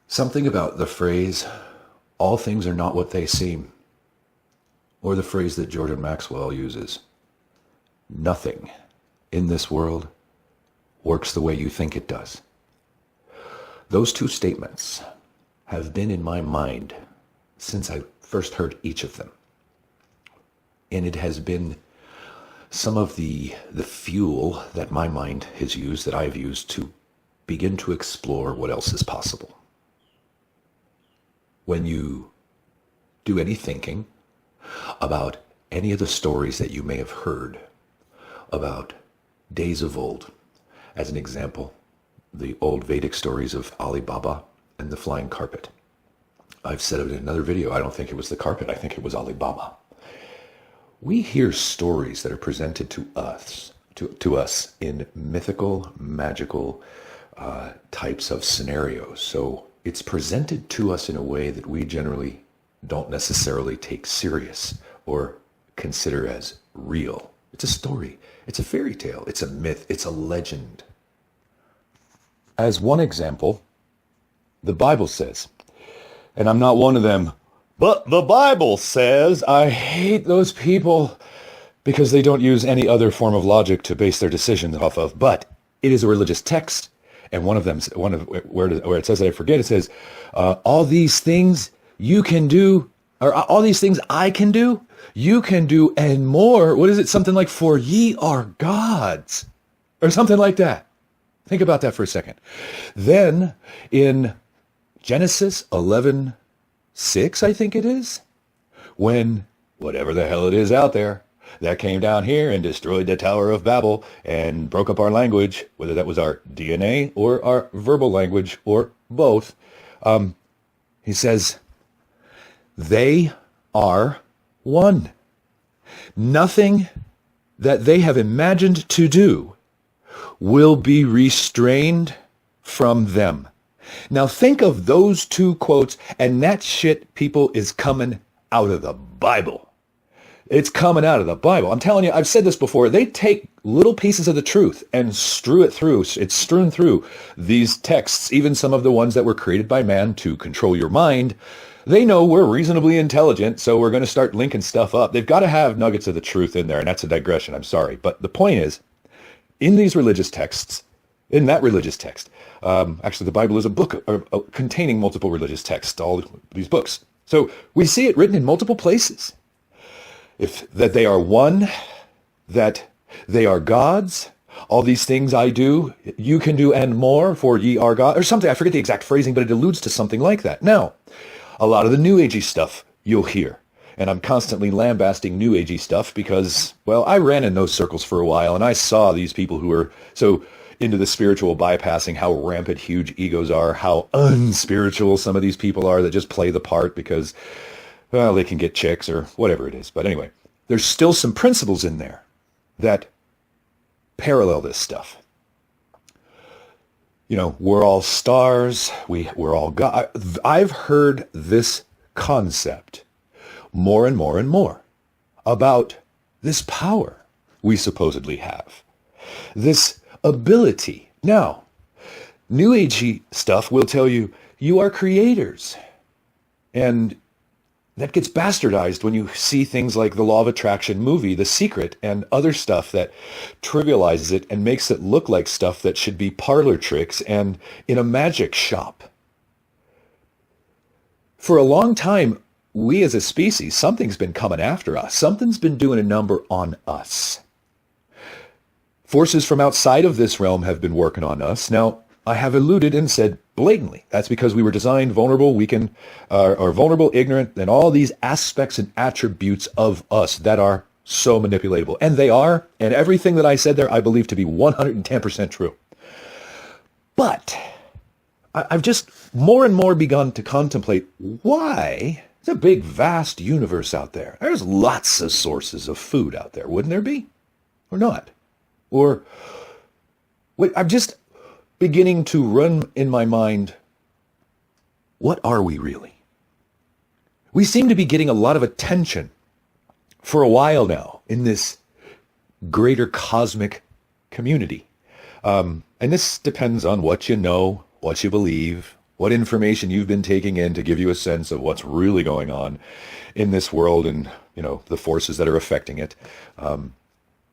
Something about the phrase, all things are not what they seem, or the phrase that Jordan Maxwell uses, nothing in this world works the way you think it does. Those two statements have been in my mind since I first heard each of them. And it has been some of the fuel that my mind has used, that I've used to begin to explore what else is possible. When you do any thinking about any of the stories that you may have heard about days of old, as an example, the old Vedic stories of Ali Baba and the flying carpet. I've said it in another video, I don't think it was the carpet, I think it was Ali Baba. We hear stories that are presented to us, to us in mythical, magical types of scenarios. So it's presented to us in a way that we generally don't necessarily take serious or consider as real. It's a story, it's a fairy tale, it's a myth, it's a legend. As one example, the Bible says, and I'm not one of them, but the Bible says, I hate those people because they don't use any other form of logic to base their decisions off of, but it is a religious text. And one of where it says that I forget, it says, all these things you can do, or all these things I can do, you can do and more. What is it? Something like, for ye are gods, or something like that. Think about that for a second. Then in Genesis 11:6, I think it is, when whatever the hell it is out there that came down here and destroyed the Tower of Babel and broke up our language, whether that was our DNA or our verbal language or both, he says, they are one. Nothing that they have imagined to do will be restrained from them. Now think of those two quotes, and that shit, people, is coming out of the Bible. It's coming out of the Bible. I'm telling you, I've said this before. They take little pieces of the truth and strew it through. It's strewn through these texts, even some of the ones that were created by man to control your mind. They know we're reasonably intelligent, so we're going to start linking stuff up. They've got to have nuggets of the truth in there, and that's a digression. I'm sorry. But the point is, in these religious texts, in that religious text, actually the Bible is a book containing multiple religious texts, all these books. So we see it written in multiple places. That they are one, that they are gods, all these things I do, you can do and more, for ye are God, or something. I forget the exact phrasing, but it alludes to something like that. Now, a lot of the New Agey stuff you'll hear, and I'm constantly lambasting New Agey stuff because, well, I ran in those circles for a while, and I saw these people who are so into the spiritual bypassing, how rampant huge egos are, how unspiritual some of these people are that just play the part because, well, they can get chicks or whatever it is. But anyway, there's still some principles in there that parallel this stuff. You know, we're all stars. We're all God. I've heard this concept more and more and more about this power we supposedly have, this ability. Now, New Agey stuff will tell you, you are creators. And that gets bastardized when you see things like the Law of Attraction movie, The Secret, and other stuff that trivializes it and makes it look like stuff that should be parlor tricks and in a magic shop. For a long time, we as a species, something's been coming after us. Something's been doing a number on us. Forces from outside of this realm have been working on us. Now, I have alluded and said blatantly, that's because we were designed vulnerable, weakened, or vulnerable, ignorant, and all these aspects and attributes of us that are so manipulatable. And they are, and everything that I said there, I believe to be 110% true. But I've just more and more begun to contemplate why. It's a big, vast universe out there. There's lots of sources of food out there, wouldn't there be? Or not? Or, wait, I'm just beginning to run in my mind, what are we really? We seem to be getting a lot of attention for a while now in this greater cosmic community. And this depends on what you know, what you believe, what information you've been taking in to give you a sense of what's really going on in this world and, the forces that are affecting it.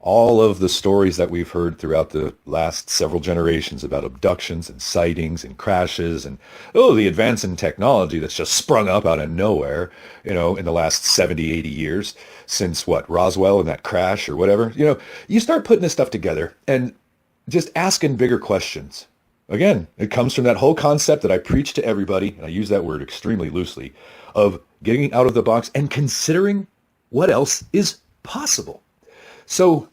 All of the stories that we've heard throughout the last several generations about abductions and sightings and crashes and, the advance in technology that's just sprung up out of nowhere, in the last 70, 80 years since Roswell and that crash or whatever. You start putting this stuff together and just asking bigger questions. Again, it comes from that whole concept that I preach to everybody, and I use that word extremely loosely, of getting out of the box and considering what else is possible. So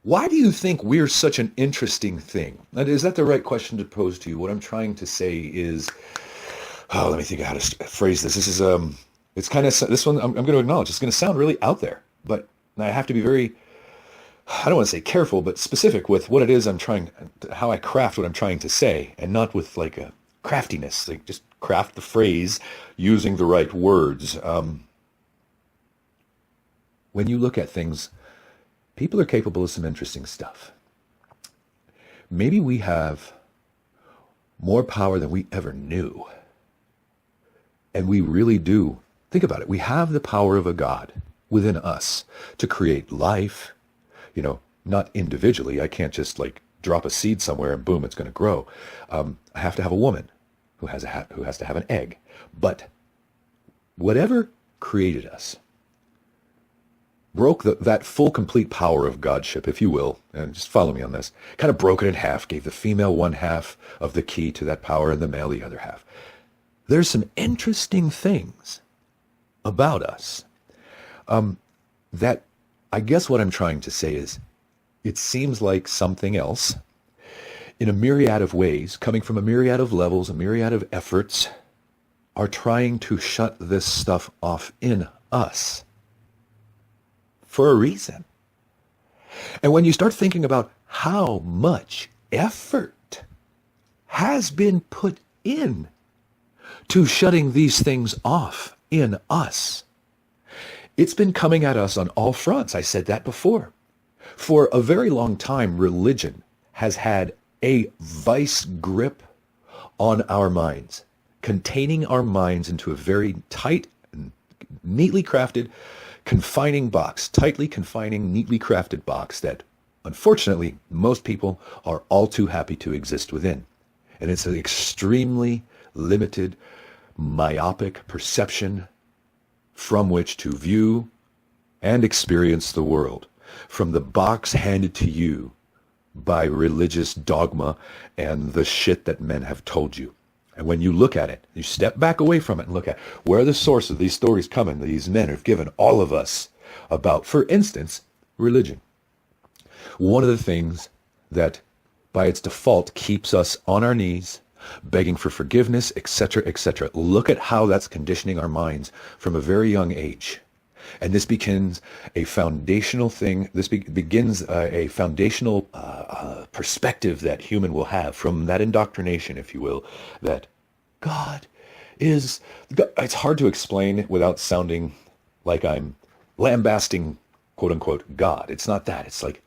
why do you think we're such an interesting thing? And is that the right question to pose to you? What I'm trying to say is, let me think of how to phrase this. This is, it's kind of, this one I'm going to acknowledge, it's going to sound really out there, but I have to be very, I don't want to say careful, but specific with what it is how I craft what I'm trying to say, and not with like a craftiness, like just craft the phrase using the right words. When you look at things, people are capable of some interesting stuff. Maybe we have more power than we ever knew. And we really do. Think about it. We have the power of a God within us to create life, not individually. I can't just like drop a seed somewhere and boom, it's going to grow. I have to have a woman who has to have an egg. But whatever created us broke that full, complete power of Godship, if you will, and just follow me on this, kind of broke it in half, gave the female one half of the key to that power and the male the other half. There's some interesting things about us that I guess what I'm trying to say is it seems like something else in a myriad of ways, coming from a myriad of levels, a myriad of efforts, are trying to shut this stuff off in us for a reason. And when you start thinking about how much effort has been put in to shutting these things off in us, it's been coming at us on all fronts. I said that before. For a very long time, religion has had a vice grip on our minds, containing our minds into a very tight, neatly crafted, confining box, tightly confining, neatly crafted box that, unfortunately, most people are all too happy to exist within. And it's an extremely limited, myopic perception from which to view and experience the world, from the box handed to you by religious dogma and the shit that men have told you. And when you look at it, you step back away from it and look at where the source of these stories come in, these men have given all of us about, for instance, religion. One of the things that by its default keeps us on our knees, begging for forgiveness, etc., etc. Look at how that's conditioning our minds from a very young age. And this begins a foundational thing. This begins a foundational perspective that human will have from that indoctrination, if you will, that God is... It's hard to explain without sounding like I'm lambasting, quote unquote, God. It's not that. It's like,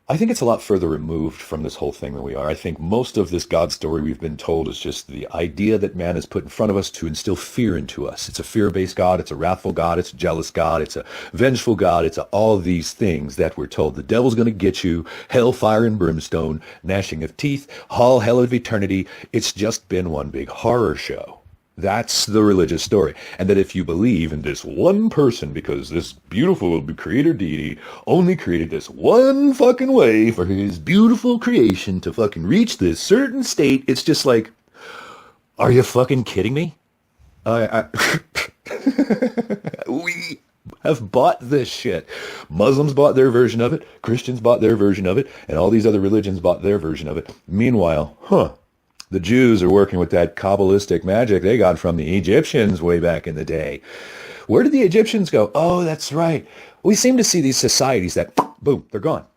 I think it's a lot further removed from this whole thing than we are. I think most of this God story we've been told is just the idea that man has put in front of us to instill fear into us. It's a fear-based God. It's a wrathful God. It's a jealous God. It's a vengeful God. It's all these things that we're told. The devil's going to get you, hellfire and brimstone, gnashing of teeth, all hell of eternity. It's just been one big horror show. That's the religious story. And that if you believe in this one person, because this beautiful creator deity only created this one fucking way for his beautiful creation to fucking reach this certain state, it's just like, are you fucking kidding me? We have bought this shit. Muslims bought their version of it, Christians bought their version of it, and all these other religions bought their version of it. Meanwhile, the Jews are working with that Kabbalistic magic they got from the Egyptians way back in the day. Where did the Egyptians go? Oh, that's right. We seem to see these societies that, boom, they're gone.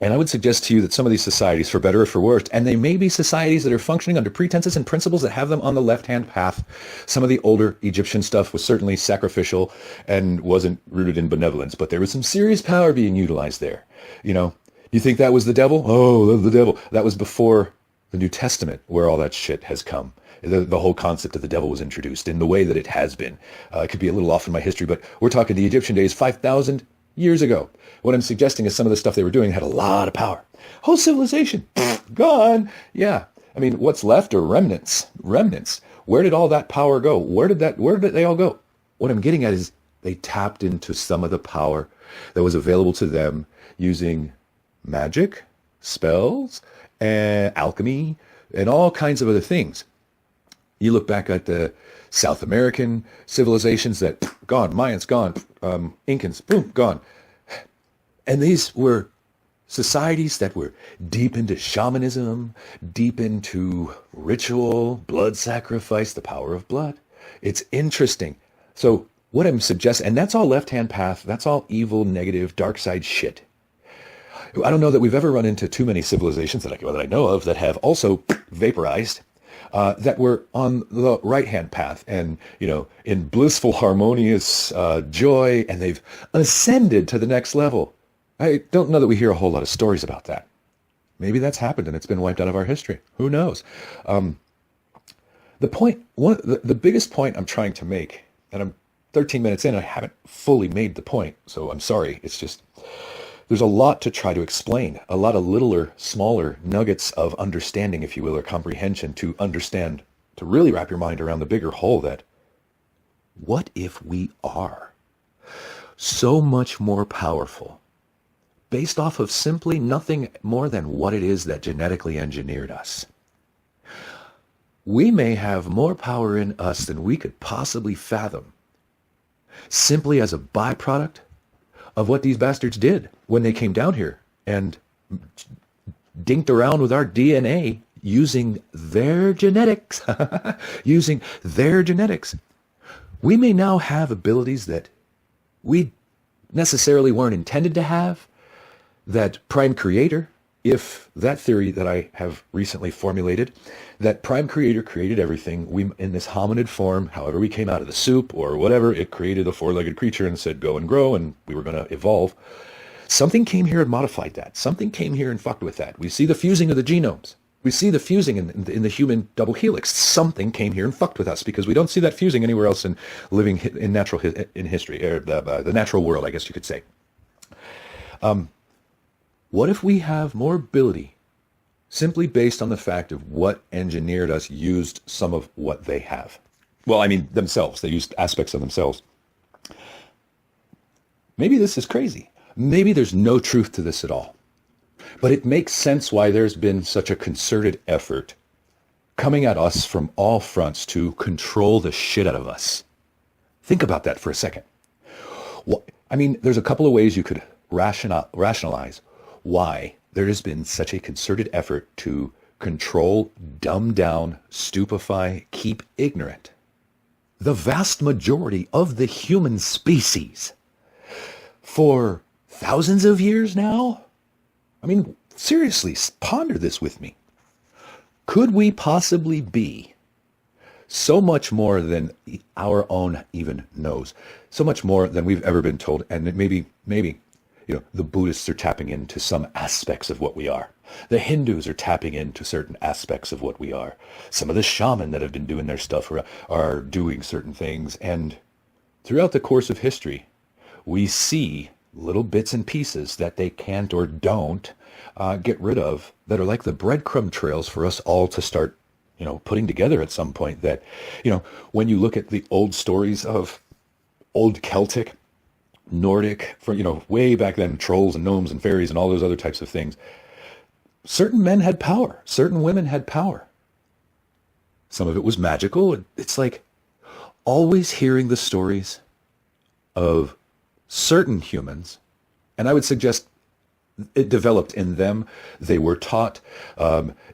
And I would suggest to you that some of these societies, for better or for worse, and they may be societies that are functioning under pretenses and principles that have them on the left-hand path. Some of the older Egyptian stuff was certainly sacrificial and wasn't rooted in benevolence, but there was some serious power being utilized there. You think that was the devil? Oh, the devil. That was before the New Testament, where all that shit has come. The whole concept of the devil was introduced in the way that it has been. It could be a little off in my history, but we're talking the Egyptian days, 5,000 years ago. What I'm suggesting is some of the stuff they were doing had a lot of power. Whole civilization, gone. Yeah. I mean, what's left are remnants. Remnants. Where did all that power go? Where did they all go? What I'm getting at is they tapped into some of the power that was available to them using magic, spells, and alchemy, and all kinds of other things. You look back at the South American civilizations that, gone, Mayans, gone, Incans, boom, gone. And these were societies that were deep into shamanism, deep into ritual, blood sacrifice, the power of blood. It's interesting. So what I'm suggesting, and that's all left-hand path, that's all evil, negative, dark side shit. I don't know that we've ever run into too many civilizations that I know of that have also vaporized, that were on the right-hand path and, in blissful, harmonious joy, and they've ascended to the next level. I don't know that we hear a whole lot of stories about that. Maybe that's happened and it's been wiped out of our history. Who knows? The biggest point I'm trying to make, and I'm 13 minutes in, I haven't fully made the point, so I'm sorry. It's just, there's a lot to try to explain, a lot of littler, smaller nuggets of understanding, if you will, or comprehension to understand, to really wrap your mind around the bigger whole that, what if we are so much more powerful based off of simply nothing more than what it is that genetically engineered us? We may have more power in us than we could possibly fathom, simply as a byproduct of what these bastards did when they came down here and dinked around with our DNA using their genetics. Using their genetics. We may now have abilities that we necessarily weren't intended to have, that Prime Creator, if that theory that I have recently formulated, that Prime Creator created everything, we in this hominid form, however we came out of the soup or whatever, it created a four-legged creature and said go and grow, and we were going to evolve. Something came here and modified that. Something came here and fucked with that. We see the fusing of the genomes. We see the fusing in the human double helix. Something came here and fucked with us because we don't see that fusing anywhere else in living in natural in history, or the natural world, I guess you could say. What if we have more ability simply based on the fact of what engineered us used some of what they have? Well, I mean, themselves. They used aspects of themselves. Maybe this is crazy. Maybe there's no truth to this at all. But it makes sense why there's been such a concerted effort coming at us from all fronts to control the shit out of us. Think about that for a second. I mean, there's a couple of ways you could rationalize why there has been such a concerted effort to control, dumb down, stupefy, keep ignorant the vast majority of the human species for thousands of years now. I mean, seriously, ponder this with me. Could we possibly be so much more than our own even knows, so much more than we've ever been told, and maybe the Buddhists are tapping into some aspects of what we are. The Hindus are tapping into certain aspects of what we are. Some of the shaman that have been doing their stuff are doing certain things. And throughout the course of history, we see little bits and pieces that they can't or don't get rid of that are like the breadcrumb trails for us all to start, putting together at some point. That, when you look at the old stories of old Celtic, Nordic, way back then, trolls and gnomes and fairies and all those other types of things. Certain men had power. Certain women had power. Some of it was magical. It's like always hearing the stories of certain humans, and I would suggest it developed in them. They were taught.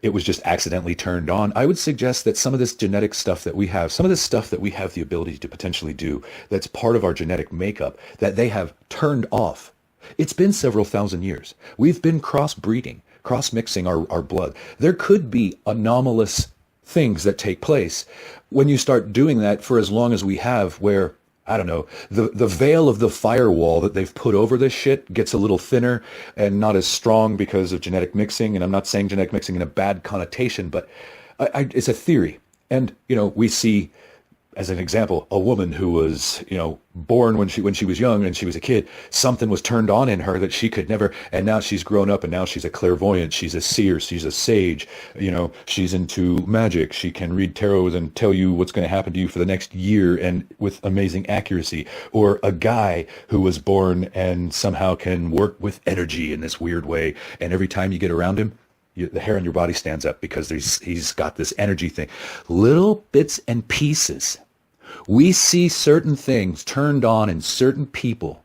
It was just accidentally turned on. I would suggest that some of this genetic stuff that we have, some of this stuff that we have the ability to potentially do, that's part of our genetic makeup, that they have turned off. It's been several thousand years. We've been cross-breeding, cross-mixing our blood. There could be anomalous things that take place when you start doing that for as long as we have, where I don't know, the veil of the firewall that they've put over this shit gets a little thinner and not as strong because of genetic mixing. And I'm not saying genetic mixing in a bad connotation, but it's a theory. And, we see, as an example, a woman who was, born when she was young and she was a kid, something was turned on in her that she could never, and now she's grown up and now she's a clairvoyant, she's a seer, she's a sage, she's into magic, she can read tarot and tell you what's going to happen to you for the next year and with amazing accuracy. Or a guy who was born and somehow can work with energy in this weird way, and every time you get around him, the hair on your body stands up because he's got this energy thing. Little bits and pieces. We see certain things turned on in certain people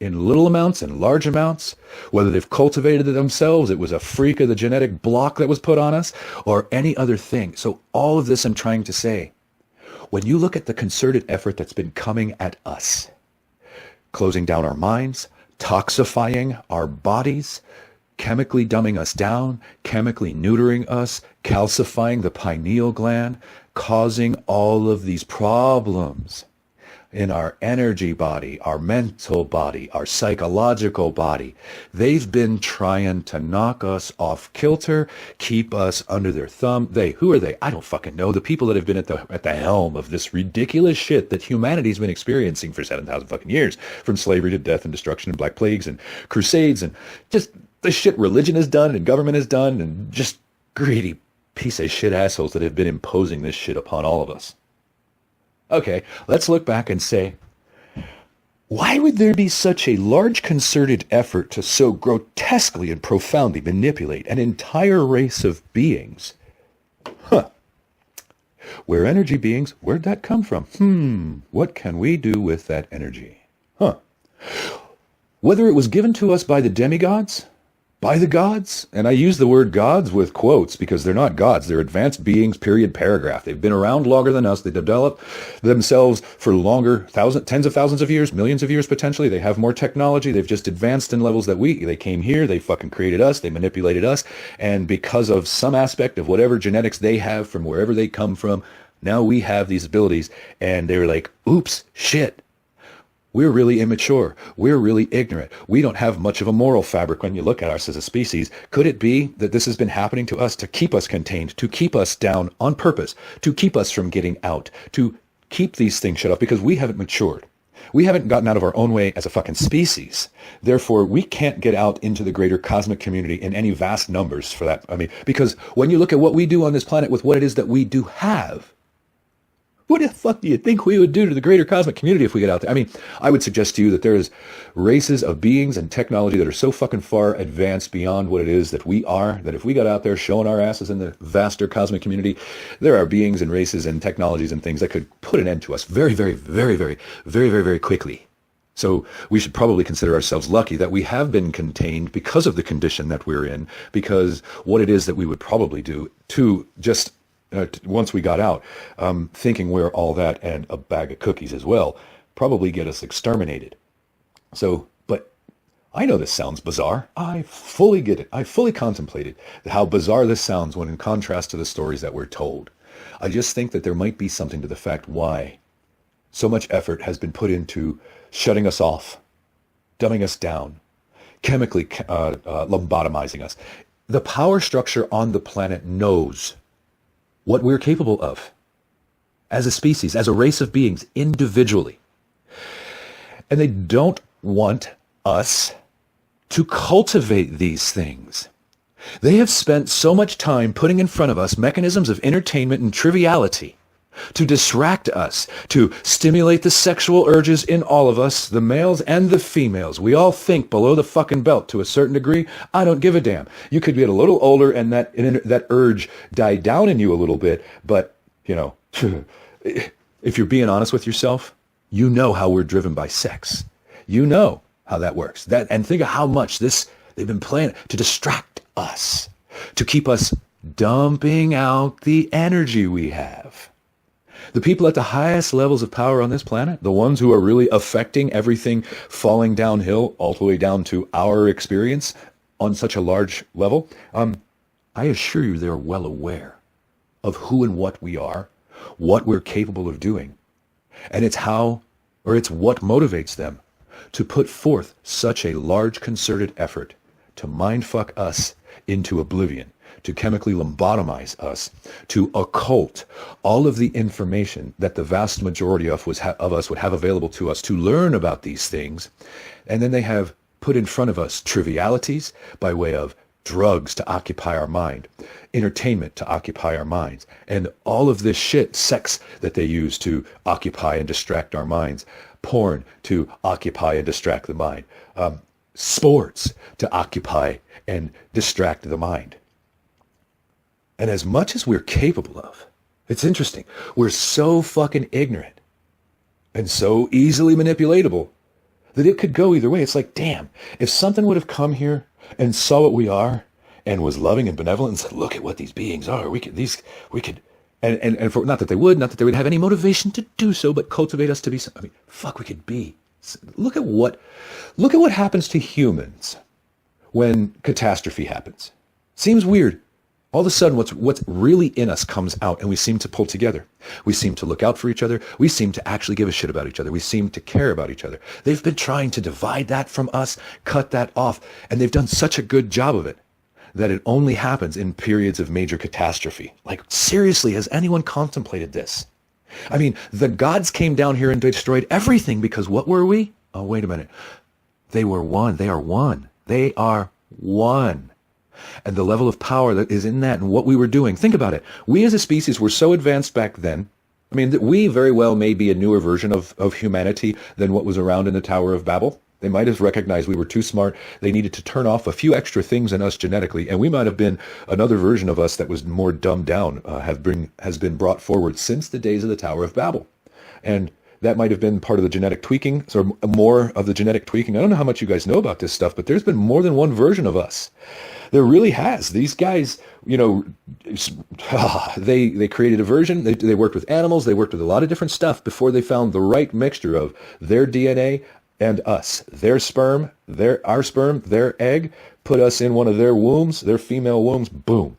in little amounts and large amounts, whether they've cultivated it themselves, it was a freak of the genetic block that was put on us, or any other thing. So all of this I'm trying to say, when you look at the concerted effort that's been coming at us, closing down our minds, toxifying our bodies, chemically dumbing us down, chemically neutering us, calcifying the pineal gland, causing all of these problems in our energy body, our mental body, our psychological body. They've been trying to knock us off kilter, keep us under their thumb. Who are they? I don't fucking know. The people that have been at the helm of this ridiculous shit that humanity's been experiencing for 7,000 fucking years, from slavery to death and destruction and black plagues and crusades and just the shit religion has done and government has done, and just greedy piece of shit assholes that have been imposing this shit upon all of us. Okay, let's look back and say, why would there be such a large concerted effort to so grotesquely and profoundly manipulate an entire race of beings? We're energy beings. Where'd that come from? What can we do with that energy? Whether it was given to us by the demigods, by the gods, and I use the word gods with quotes because they're not gods, they're advanced beings, period, paragraph. They've been around longer than us. They developed themselves for longer, tens of thousands of years, millions of years potentially. They have more technology. They've just advanced in levels that they came here, they fucking created us, they manipulated us, and because of some aspect of whatever genetics they have from wherever they come from, now we have these abilities, and they were like, oops, shit. We're really immature. We're really ignorant. We don't have much of a moral fabric when you look at us as a species. Could it be that this has been happening to us to keep us contained, to keep us down on purpose, to keep us from getting out, to keep these things shut off because we haven't matured? We haven't gotten out of our own way as a fucking species. Therefore, we can't get out into the greater cosmic community in any vast numbers for that. Because when you look at what we do on this planet with what it is that we do have, what the fuck do you think we would do to the greater cosmic community if we get out there? I would suggest to you that there's races of beings and technology that are so fucking far advanced beyond what it is that we are, that if we got out there showing our asses in the vaster cosmic community, there are beings and races and technologies and things that could put an end to us very, very, very, very, very, very, very quickly. So we should probably consider ourselves lucky that we have been contained because of the condition that we're in, because what it is that we would probably do to just once we got out, thinking we're all that and a bag of cookies as well, probably get us exterminated. So, but I know this sounds bizarre. I fully get it. I fully contemplated how bizarre this sounds when in contrast to the stories that we're told. I just think that there might be something to the fact why so much effort has been put into shutting us off, dumbing us down, chemically lobotomizing us. The power structure on the planet knows what we're capable of as a species, as a race of beings, individually. And they don't want us to cultivate these things. They have spent so much time putting in front of us mechanisms of entertainment and triviality to distract us, to stimulate the sexual urges in all of us, the males and the females. We all think below the fucking belt to a certain degree. I don't give a damn. You could get a little older and that urge die down in you a little bit, but, if you're being honest with yourself, you know how we're driven by sex. You know how that works. And think of how much they've been playing to distract us, to keep us dumping out the energy we have. The people at the highest levels of power on this planet, the ones who are really affecting everything falling downhill all the way down to our experience on such a large level, I assure you they're well aware of who and what we are, what we're capable of doing. And it's how or it's what motivates them to put forth such a large concerted effort to mindfuck us into oblivion, to chemically lobotomize us, to occult all of the information that the vast majority of us would have available to us to learn about these things. And then they have put in front of us trivialities by way of drugs to occupy our mind, entertainment to occupy our minds, and all of this shit, sex that they use to occupy and distract our minds, porn to occupy and distract the mind, sports to occupy and distract the mind. And as much as we're capable of, it's interesting, we're so fucking ignorant and so easily manipulatable that it could go either way. It's like, damn, if something would have come here and saw what we are and was loving and benevolent and said, look at what these beings are, we could, and for, not that they would have any motivation to do so, but cultivate us to be, I mean, fuck, we could be. Look at what happens to humans when catastrophe happens. Seems weird. All of a sudden, what's really in us comes out, and we seem to pull together. We seem to look out for each other. We seem to actually give a shit about each other. We seem to care about each other. They've been trying to divide that from us, cut that off, and they've done such a good job of it that it only happens in periods of major catastrophe. Like, seriously, has anyone contemplated this? I mean, the gods came down here and destroyed everything because what were we? Oh, wait a minute. They were one. They are one. They are one. And the level of power that is in that and what we were doing. Think about it. We as a species were so advanced back then. I mean, we very well may be a newer version of humanity than what was around in the Tower of Babel. They might have recognized we were too smart. They needed to turn off a few extra things in us genetically. And we might have been another version of us that was more dumbed down, has been brought forward since the days of the Tower of Babel. And that might have been part of the genetic tweaking, or more of the genetic tweaking. I don't know how much you guys know about this stuff, but there's been more than one version of us. There really has. These guys, you know, they created a version. They worked with animals. They worked with a lot of different stuff before they found the right mixture of their DNA and us. Their sperm, our sperm, their egg, put us in one of their wombs, their female wombs. Boom.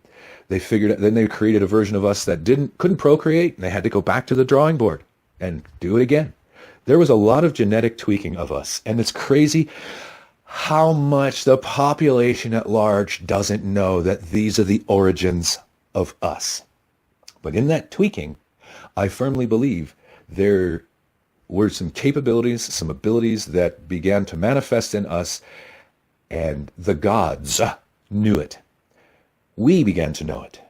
They figured it. Then they created a version of us that couldn't procreate, and they had to go back to the drawing board and do it again. There was a lot of genetic tweaking of us, and it's crazy how much the population at large doesn't know that these are the origins of us. But in that tweaking, I firmly believe there were some capabilities, some abilities that began to manifest in us, and the gods knew it. We began to know it.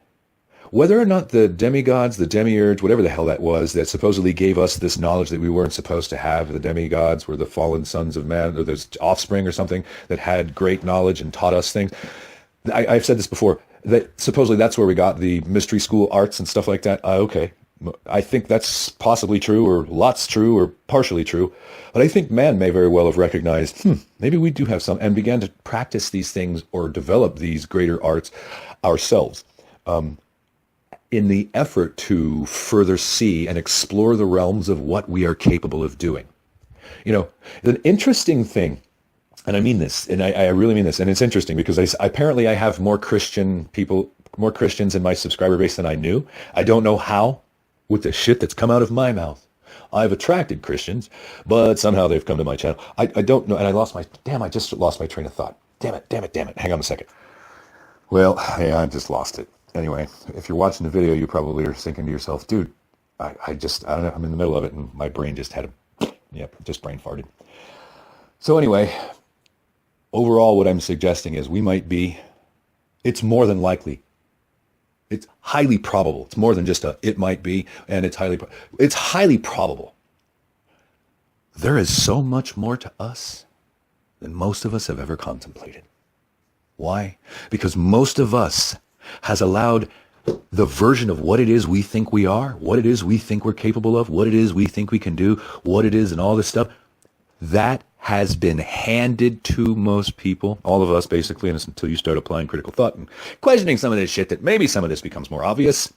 Whether or not the demigods, the demiurge, whatever the hell that was, that supposedly gave us this knowledge that we weren't supposed to have, the demigods were the fallen sons of man, or there's offspring or something that had great knowledge and taught us things. I've said this before, that supposedly that's where we got the mystery school arts and stuff like that. Okay, I think that's possibly true, or lots true, or partially true. But I think man may very well have recognized, maybe we do have some, and began to practice these things or develop these greater arts ourselves. In the effort to further see and explore the realms of what we are capable of doing. You know, an interesting thing, and I mean this, and I really mean this, and it's interesting because apparently I have more Christians in my subscriber base than I knew. I don't know how, with the shit that's come out of my mouth. I've attracted Christians, but somehow they've come to my channel. I don't know, and I just lost my train of thought. Damn it. Hang on a second. Well, yeah, I just lost it. Anyway, if you're watching the video, you probably are thinking to yourself, dude, I don't know, I'm in the middle of it, and my brain just just brain farted. So anyway, overall, what I'm suggesting is it's more than likely, it's highly probable. It's more than just it might be, and it's highly probable. There is so much more to us than most of us have ever contemplated. Why? Because most of us has allowed the version of what it is we think we are, what it is we think we're capable of, what it is we think we can do, what it is and all this stuff, that has been handed to most people, all of us basically, and it's until you start applying critical thought and questioning some of this shit that maybe some of this becomes more obvious,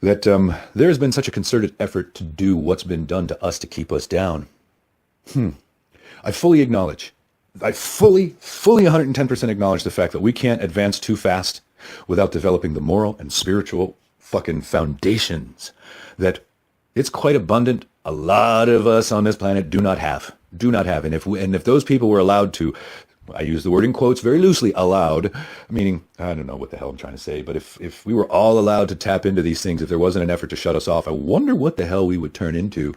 that there has been such a concerted effort to do what's been done to us to keep us down. I fully 110% acknowledge the fact that we can't advance too fast without developing the moral and spiritual fucking foundations that it's quite abundant a lot of us on this planet do not have. And if those people were allowed to, I use the word in quotes very loosely, allowed, meaning, I don't know what the hell I'm trying to say, but if we were all allowed to tap into these things, if there wasn't an effort to shut us off, I wonder what the hell we would turn into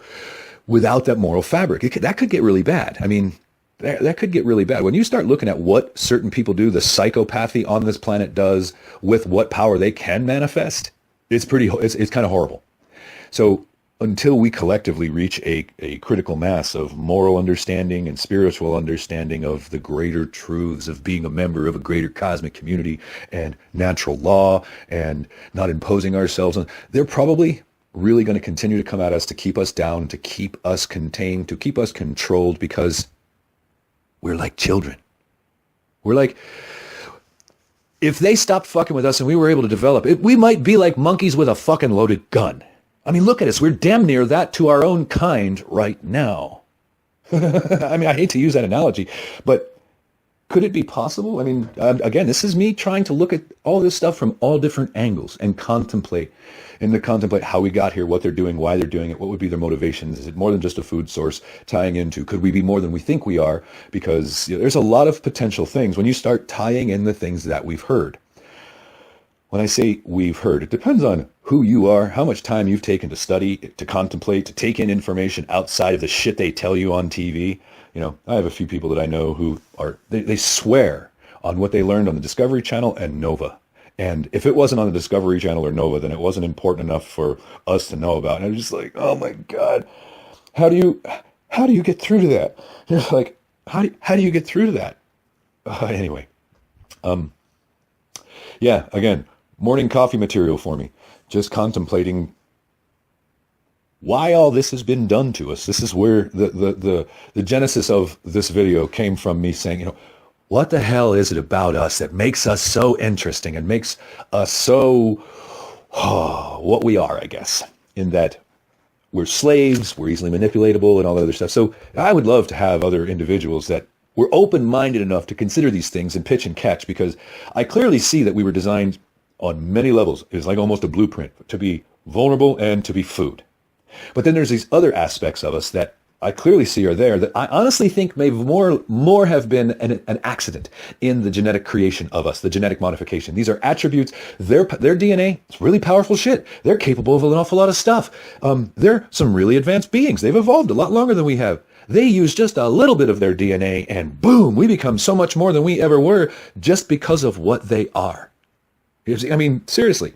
without that moral fabric. That could get really bad. I mean, that could get really bad. When you start looking at what certain people do, the psychopathy on this planet does with what power they can manifest, it's kind of horrible. So until we collectively reach a critical mass of moral understanding and spiritual understanding of the greater truths of being a member of a greater cosmic community and natural law and not imposing ourselves on, they're probably really going to continue to come at us to keep us down, to keep us contained, to keep us controlled, because we're like children. We're like, if they stopped fucking with us and we were able to develop it, we might be like monkeys with a fucking loaded gun. I mean, look at us. We're damn near that to our own kind right now. I mean, I hate to use that analogy, but could it be possible? I mean, again, this is me trying to look at all this stuff from all different angles and contemplate how we got here, what they're doing, why they're doing it, what would be their motivations. Is it more than just a food source tying into, could we be more than we think we are? Because there's a lot of potential things when you start tying in the things that we've heard. When I say we've heard, it depends on who you are, how much time you've taken to study, to contemplate, to take in information outside of the shit they tell you on TV. I have a few people that I know who they swear on what they learned on the Discovery Channel and Nova. And if it wasn't on the Discovery Channel or Nova, then it wasn't important enough for us to know about. And I'm just like, oh my God, how do you get through to that? You're like, how do you get through to that? Anyway, yeah, again, morning coffee material for me. Just contemplating why all this has been done to us. This is where the genesis of this video came from, me saying, what the hell is it about us that makes us so interesting and makes us so what we are, I guess, in that we're slaves, we're easily manipulatable and all that other stuff. So I would love to have other individuals that were open-minded enough to consider these things and pitch and catch, because I clearly see that we were designed on many levels. It's like almost a blueprint to be vulnerable and to be food. But then there's these other aspects of us that I clearly see are there that I honestly think may more have been an accident in the genetic creation of us, the genetic modification. These are attributes. Their DNA is really powerful shit. They're capable of an awful lot of stuff. They're some really advanced beings. They've evolved a lot longer than we have. They use just a little bit of their DNA and boom, we become so much more than we ever were just because of what they are. I mean, seriously,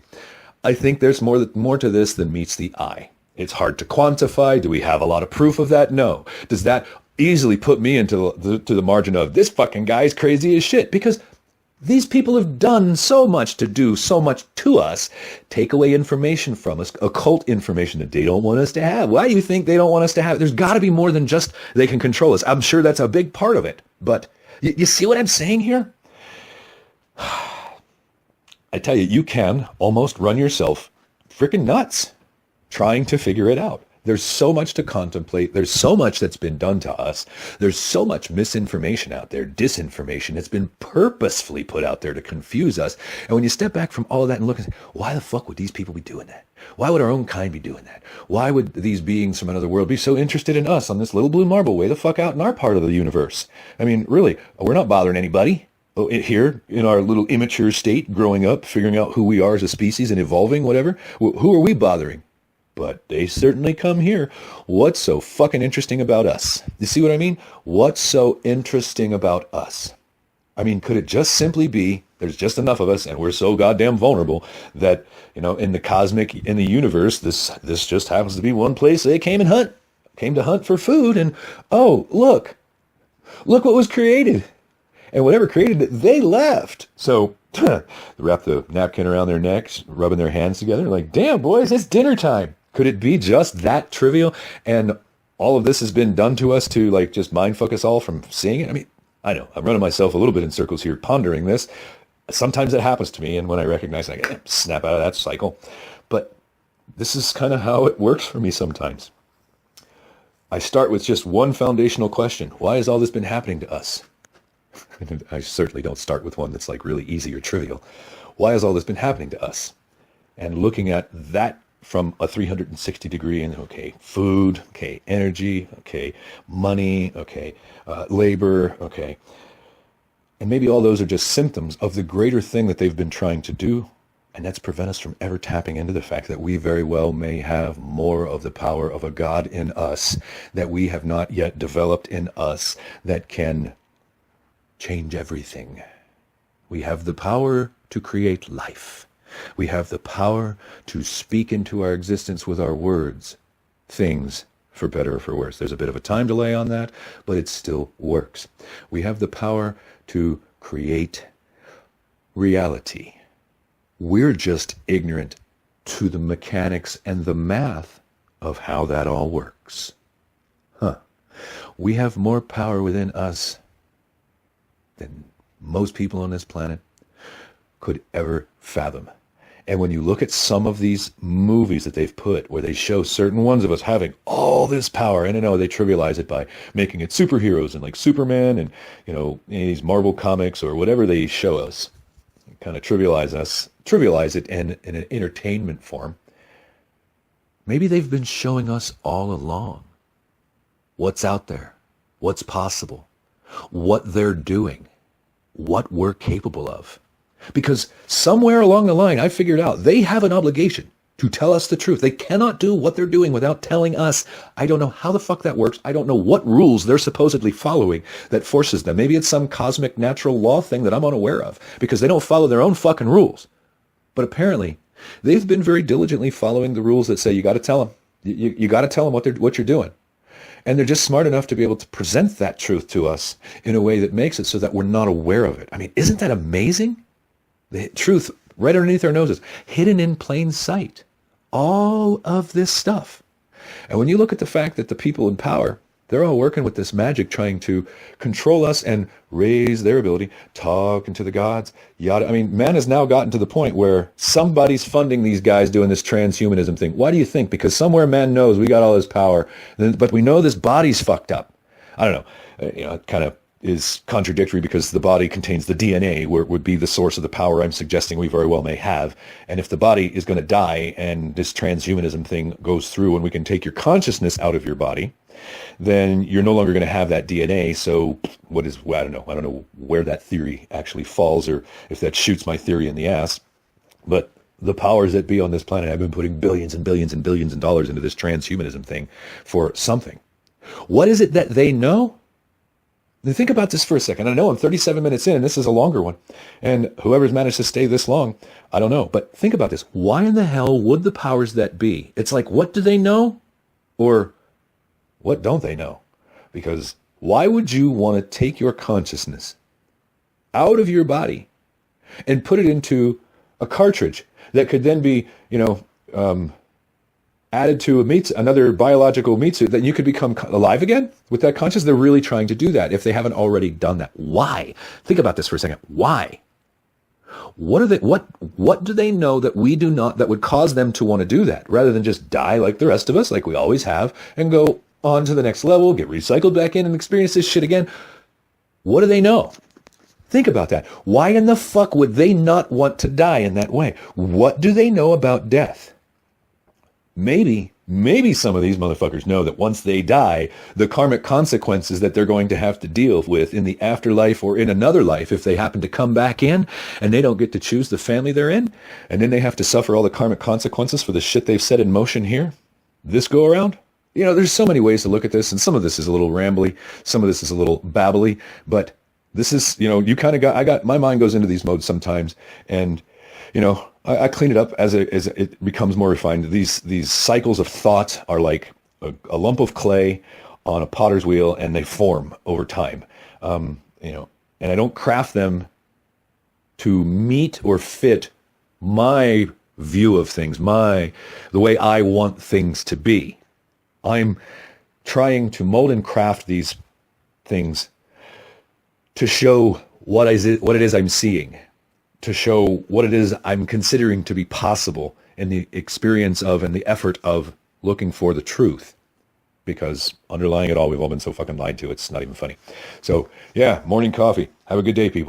I think there's more to this than meets the eye. It's hard to quantify. Do we have a lot of proof of that? No. Does that easily put me into the margin of this fucking guy's crazy as shit? Because these people have done so much to do so much to us, take away information from us, occult information that they don't want us to have. Why do you think they don't want us to have it? There's got to be more than just they can control us. I'm sure that's a big part of it. But you see what I'm saying here? I tell you, you can almost run yourself freaking nuts trying to figure it out. There's so much to contemplate. There's so much that's been done to us. There's so much misinformation out there, disinformation that's been purposefully put out there to confuse us. And when you step back from all of that and look and say, why the fuck would these people be doing that? Why would our own kind be doing that? Why would these beings from another world be so interested in us on this little blue marble way the fuck out in our part of the universe? I mean, really, we're not bothering anybody. Here in our little immature state, growing up, figuring out who we are as a species and evolving, whatever. Who are we bothering? But they certainly come here. What's so fucking interesting about us? You see what I mean? What's so interesting about us? I mean, could it just simply be there's just enough of us and we're so goddamn vulnerable that, in the cosmic, in the universe, this just happens to be one place they came to hunt for food, and oh, look what was created. And whatever created it, they left. So they wrap the napkin around their necks, rubbing their hands together, like, damn, boys, it's dinner time. Could it be just that trivial? And all of this has been done to us to, like, just mind fuck us all from seeing it? I mean, I know, I'm running myself a little bit in circles here, pondering this. Sometimes it happens to me, and when I recognize it, I snap out of that cycle. But this is kind of how it works for me sometimes. I start with just one foundational question. Why has all this been happening to us? I certainly don't start with one that's like really easy or trivial. Why has all this been happening to us? And looking at that from a 360 degree, and okay, food, okay, energy, okay, money, okay, labor, okay. And maybe all those are just symptoms of the greater thing that they've been trying to do, and that's prevent us from ever tapping into the fact that we very well may have more of the power of a God in us that we have not yet developed in us that can change everything. We have the power to create life. We have the power to speak into our existence with our words, things, for better or for worse. There's a bit of a time delay on that, but it still works. We have the power to create reality. We're just ignorant to the mechanics and the math of how that all works. We have more power within us than most people on this planet could ever fathom. And when you look at some of these movies that they've put where they show certain ones of us having all this power, and I know they trivialize it by making it superheroes and like Superman and, these Marvel comics or whatever they show us, kind of trivialize it in an entertainment form. Maybe they've been showing us all along what's out there, what's possible, what they're doing, what we're capable of. Because somewhere along the line, I figured out they have an obligation to tell us the truth. They cannot do what they're doing without telling us. I don't know how the fuck that works. I don't know what rules they're supposedly following that forces them. Maybe it's some cosmic natural law thing that I'm unaware of because they don't follow their own fucking rules. But apparently, they've been very diligently following the rules that say you got to tell them. You got to tell them what you're doing. And they're just smart enough to be able to present that truth to us in a way that makes it so that we're not aware of it. I mean, isn't that amazing? The truth right underneath our noses, hidden in plain sight. All of this stuff. And when you look at the fact that the people in power, they're all working with this magic trying to control us and raise their ability, talking to the gods, yada. I mean, man has now gotten to the point where somebody's funding these guys doing this transhumanism thing. Why do you think? Because somewhere man knows we got all this power, but we know this body's fucked up. I don't know. It kind of is contradictory because the body contains the DNA, where it would be the source of the power I'm suggesting we very well may have. And if the body is going to die and this transhumanism thing goes through and we can take your consciousness out of your body, then you're no longer going to have that DNA. So I don't know where that theory actually falls or if that shoots my theory in the ass. But the powers that be on this planet have been putting billions and billions and billions of dollars into this transhumanism thing for something. What is it that they know? Now think about this for a second. I know I'm 37 minutes in, and this is a longer one. And whoever's managed to stay this long, I don't know. But think about this. Why in the hell would the powers that be? It's like, what do they know? Or what don't they know? Because why would you want to take your consciousness out of your body and put it into a cartridge that could then be, added to another biological meat suit, that you could become alive again with that consciousness? They're really trying to do that if they haven't already done that. Why? Think about this for a second. Why? What do they know that we do not, that would cause them to want to do that rather than just die like the rest of us, like we always have, and go on to the next level, get recycled back in and experience this shit again? What do they know? Think about that. Why in the fuck would they not want to die in that way? What do they know about death? Maybe some of these motherfuckers know that once they die, the karmic consequences that they're going to have to deal with in the afterlife or in another life, if they happen to come back in and they don't get to choose the family they're in, and then they have to suffer all the karmic consequences for the shit they've set in motion here, this go around. There's so many ways to look at this, and some of this is a little rambly, some of this is a little babbly, but this is, my mind goes into these modes sometimes, and, I clean it up as it becomes more refined. These cycles of thought are like a lump of clay on a potter's wheel, and they form over time. And I don't craft them to meet or fit my view of things, the way I want things to be. I'm trying to mold and craft these things to show what it is I'm seeing, to show what it is I'm considering to be possible in the experience of and the effort of looking for the truth. Because underlying it all, we've all been so fucking lied to, it's not even funny. So, yeah, morning coffee. Have a good day, people.